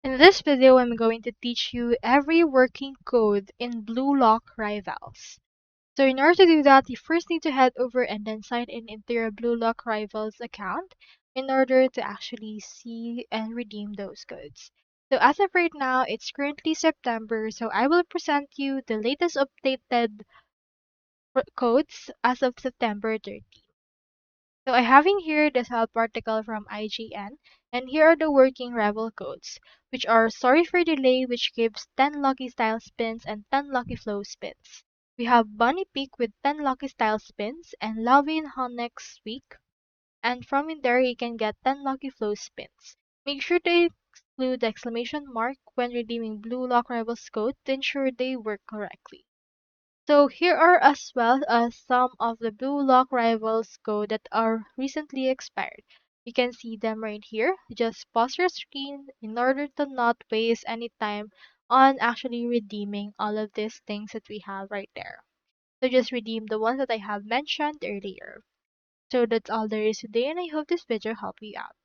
In this video, I'm going to teach you every working code in Blue Lock Rivals. So in order to do that, you first need to head over and then sign in into your Blue Lock Rivals account in order to actually see and redeem those codes. So as of right now, it's currently September, so I will present you the latest updated codes as of September 30. So I having here the help article from IGN, and here are the working rival codes, which are sorry for delay, which gives 10 lucky style spins and 10 lucky flow spins. We have Bunny Peak with 10 lucky style spins and Lavin next week, and from in there you can get 10 lucky flow spins. Make sure to exclude the exclamation mark when redeeming Blue Lock Rivals code to ensure they work correctly. So here are as well as some of the Blue Lock Rivals code that are recently expired. You can see them right here. Just pause your screen in order to not waste any time on actually redeeming all of these things that we have right there. So just redeem the ones that I have mentioned earlier. So that's all there is today, and I hope this video helped you out.